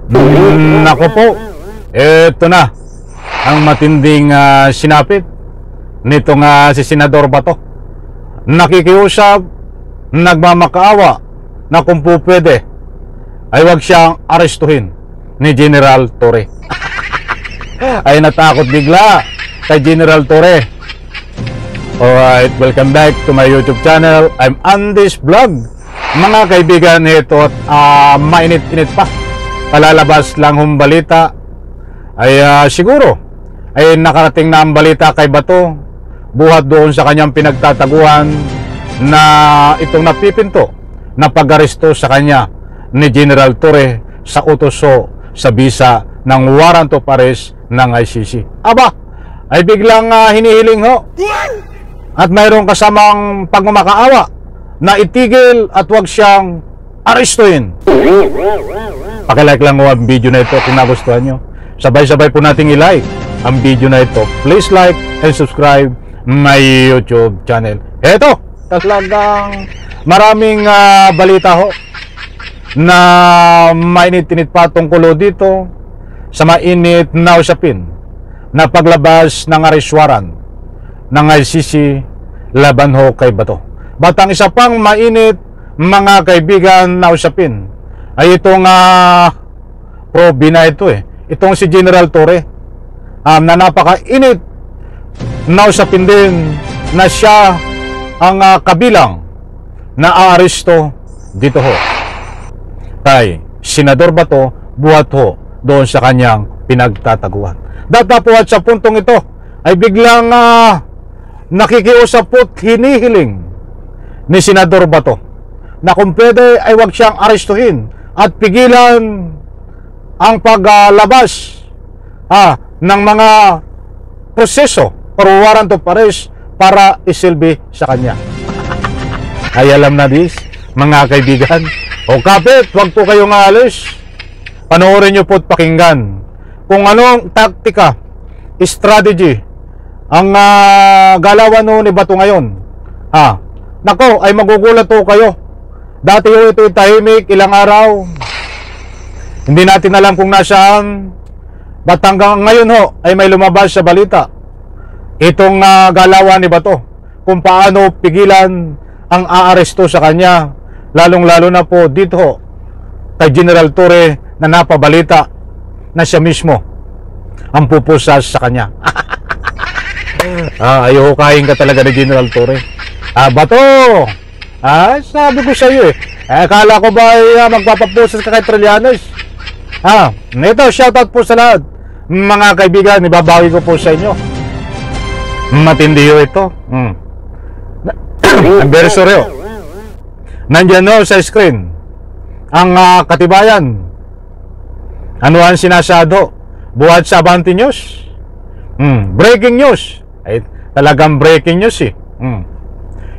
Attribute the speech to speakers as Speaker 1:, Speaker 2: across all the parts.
Speaker 1: Nako po, eto na ang matinding sinapit nitong si Senador Bato. Nakikiusap, nagmamakaawa na kung po pwede ay wag siyang arestuhin ni General Torre. Ay natakot bigla kay General Torre. Alright, welcome back to my YouTube channel. I'm Andy's Vlog. Mga kaibigan, ito at mainit-init pa. Palalabas lang hong balita ay siguro ay nakarating na ang balita kay Bato buhat doon sa kanyang pinagtataguan na itong napipinto na pag-aresto sa kanya ni General Torre sa utoso sa bisa ng warrant of arrest ng ICC. Aba, ay biglang hinihiling ho at mayroong kasamang pagmamakaawa na itigil at wag siyang arestuhin. Pakilike lang ho ang video na ito kung nagustuhan nyo. Sabay-sabay po nating ilike ang video na ito. Please like and subscribe my YouTube channel. Eto, talagang maraming balita ho na mainit-init pa tungkol dito sa mainit na usapin na paglabas ng arrest warrant ng ICC laban ho kay Bato. Batang isa pang mainit mga kaibigan na usapin ay itong probe na ito itong si General Torre na napakainit na usapin din na siya ang kabilang na aaresto dito ho kay Senador Bato buhat ho doon sa kanyang pinagtataguan. Datapwat sa puntong ito ay biglang nakikiusap po't hinihiling ni Senador Bato na kung pwede ay wag siyang arestuhin at pigilan ang paglabas ng mga proseso or warrant of arrest para isilbi sa kanya. Ay alam na this, mga kaibigan. O kapit, wag po kayong aalis. Panoorin nyo po at pakinggan kung anong taktika, strategy ang galawan ni Bato ngayon. Nako, ay magugulat po kayo. Dati ho ito tahimik ilang araw. Hindi natin alam kung nasaan. Ba't hanggang ngayon ho ay may lumabas sa balita itong galawan ni Bato kung paano pigilan ang aaresto sa kanya, lalong-lalo na po dito ho kay General Torre na napabalita na siya mismo ang pupusas sa kanya. Ayaw kain ka talaga ni General Torre. Bato, sabi ko sa iyo akala ko ba ay magpapapusas ka kay Trillanes? Ito, shoutout po sa lahat mga kaibigan, ibabawi ko po sa inyo. Matindi ito. I'm very sorry. Nandiyan sa screen ang katibayan. Ano ang sinasado buhat sa Abante News? Breaking news. Ay, talagang breaking news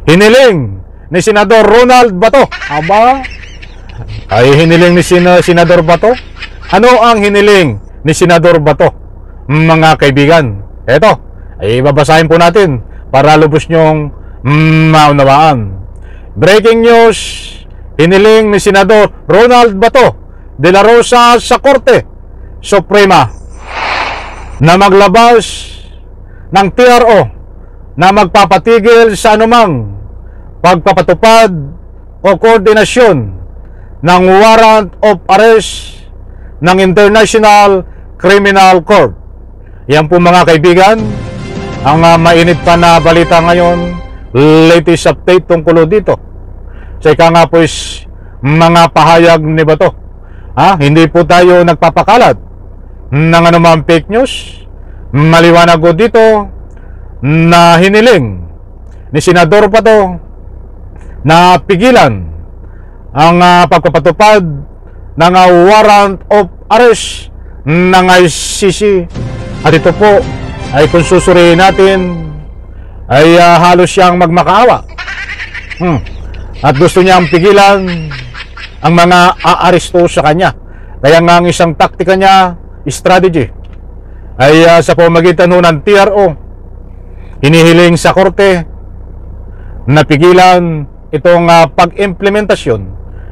Speaker 1: Hiniling ni Senador Ronald Bato. Aba, ay hiniling ni Senador Bato. Ano ang hiniling ni Senador Bato? Mga kaibigan, eto, ay babasahin po natin para lubos nyong maunawaan. Breaking news, hiniling ni Senador Ronald Bato de la Rosa sa Korte Suprema na maglabas ng TRO na magpapatigil sa anumang pagpapatupad o koordinasyon ng warrant of arrest ng International Criminal Court. Yan po mga kaibigan ang mainit pa na balita ngayon, latest update tungkol dito. Sa ika nga po is mga pahayag ni Bato. Hindi po tayo nagpapakalat ng anumang fake news. Maliwanag ko dito na hiniling ni Senador Bato na pigilan ang pagpapatupad ng warrant of arrest ng ICC. At ito po ay kung susuriin natin ay halos siyang magmakaawa at gusto niyang pigilan ang mga aaresto sa kanya. Kaya nga ang isang taktika niya, strategy, ay sa pamamagitan ng TRO, hinihiling sa korte na pigilan itong pag-implementasyon,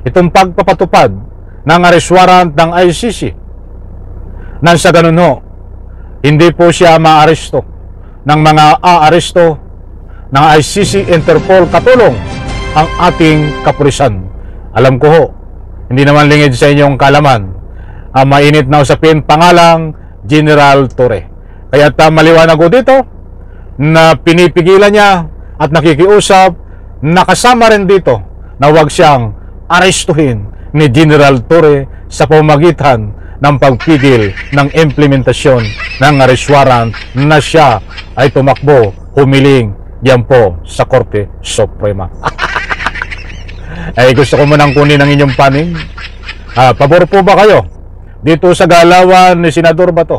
Speaker 1: itong pagpapatupad ng arrest warrant ng ICC Nang sa ganun ho, hindi po siya maaresto ng mga aaresto ng ICC Interpol katulong ang ating kapulisan. Alam ko ho, hindi naman lingid sa inyong kalaman ang mainit na usapin pangalang General Torre. Kaya maliwanag ko dito na pinipigilan niya at nakikiusap, nakasama rin dito na huwag siyang arestuhin ni General Torre sa pamamagitan ng pagpigil ng implementasyon ng arrest warrant na siya ay tumakbo, humiling yan po sa Korte Suprema. Ay gusto ko munang kunin ang inyong panig. Pabor po ba kayo dito sa galawan ni Senador Bato?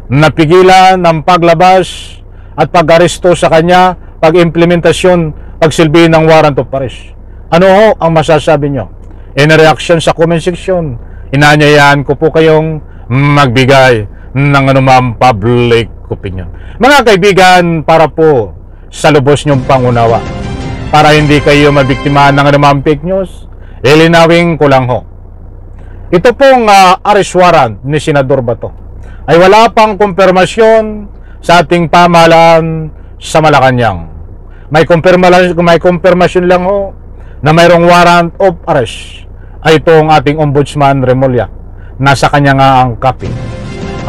Speaker 1: Napigilan ng paglabas at pag-aresto sa kanya, pag-implementasyon, pagsilbi ng warrant of arrest. Ano ho ang masasabi nyo? In reaction sa comment section, inanyayahan ko po kayong magbigay ng anumang public opinion. Mga kaibigan, para po sa lubos nyong pangunawa, para hindi kayo mabiktima ng anumang fake news, ilinawin ko lang ho. Ito pong arrest warrant ni Senador Bato ay wala pang kumpirmasyon sa ating pamahalaan sa Malacanang. May kumpirmasyon lang ho na mayroong warrant of arrest ay itong ating Ombudsman Remulla. Nasa kanya nga ang copy.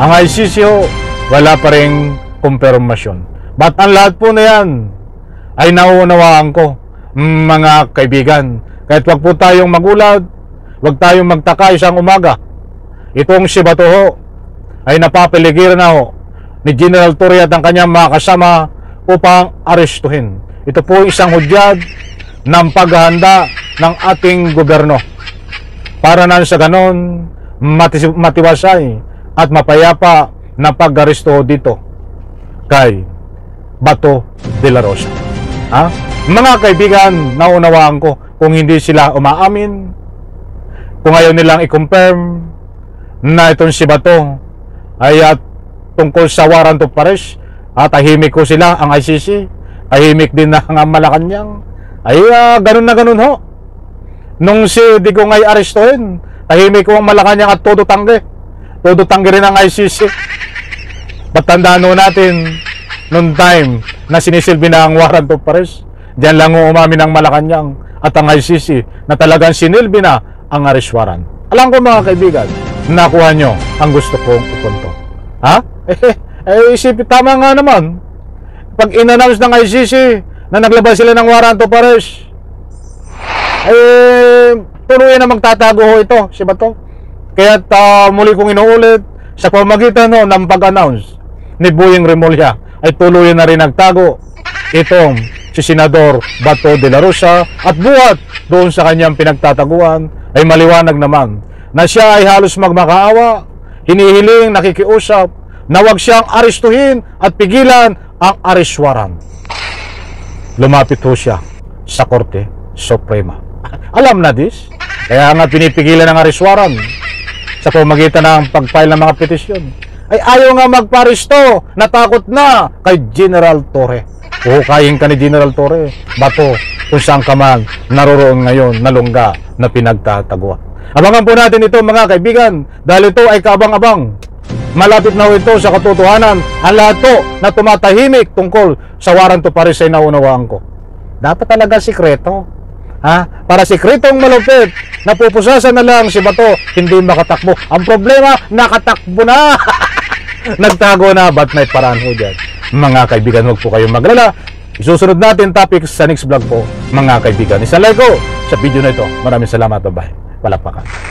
Speaker 1: Ang ICC ho, wala pa ring kumpirmasyon. But ang lahat po na yan ay nauunawaan ko, mga kaibigan. Kahit wag po tayong magulat, wag tayong magtaka isang umaga. Itong si Bato ho ay napapiligiran na ho ni General Torre at ang kanyang mga kasama upang arestuhin. Ito po isang hudyat ng paghahanda ng ating gobyerno para na sa ganon matiwasay at mapayapa na pag-aresto dito kay Bato de la Rosa. Mga kaibigan, naunawaan ko kung hindi sila umaamin, kung ayaw nilang i-confirm na itong si Bato ay tungkol sa warrant of arrest, tahimik ko sila ang ICC, tahimik din na ang Malacanang, ay ganun na ganun ho. Nung si di ko ngay arestuhin, tahimik ko ang Malacanang at todo tanggi rin ang ICC. Patandaan ho natin noong time na sinisilbi na ang warrant of arrest, diyan lang umamin ang Malacanang at ang ICC na talagang sinilbi na ang arrest warrant. Alam ko mga kaibigan, nakuha nyo ang gusto kong ipunto. Isipin, tama nga naman. Pag in-announce ng ICC na naglabas sila ng warrant of arrest, tuloy na magtatago ho ito, si Bato. Kaya muli kong inuulit, sa pamagitan ng pag-announce ni Boying Remulla, ay tuloy na rin nagtago itong si Senador Bato de la Rosa, at buhat doon sa kanyang pinagtataguan ay maliwanag naman na siya ay halos magmakaawa, hinihiling, nakikiusap na wag siyang arestuhin at pigilan ang arrest warrant. Lumapit ho siya sa Korte Suprema. Alam na this, kaya nga pinipigilan ang arrest warrant sa pamagitan ng pag-file ng mga petisyon. Ay ayaw nga magparesto, natakot na kay General Torre. Uhukayin ka ni General Torre, Bato, kung saan ka man naroroon ngayon na lungga na pinagtataguan. Abangan po natin ito mga kaibigan, dahil ito ay kaabang-abang. Malapit na ito sa katotohanan. Ang lahat po na tumatahimik tungkol sa warrant of arrest ay naunawaan ko. Dapat talaga sikreto. Para sikretong malupit, napupusasan na lang si Bato, hindi makatakbo. Ang problema, nakatakbo na. Nagtago na, but may paraan ho dyan. Mga kaibigan, huwag po kayong maglala. Isusunod natin topics sa next vlog po, mga kaibigan. Isang like ko sa video na ito. Maraming salamat, bye-bye. Palakpakan.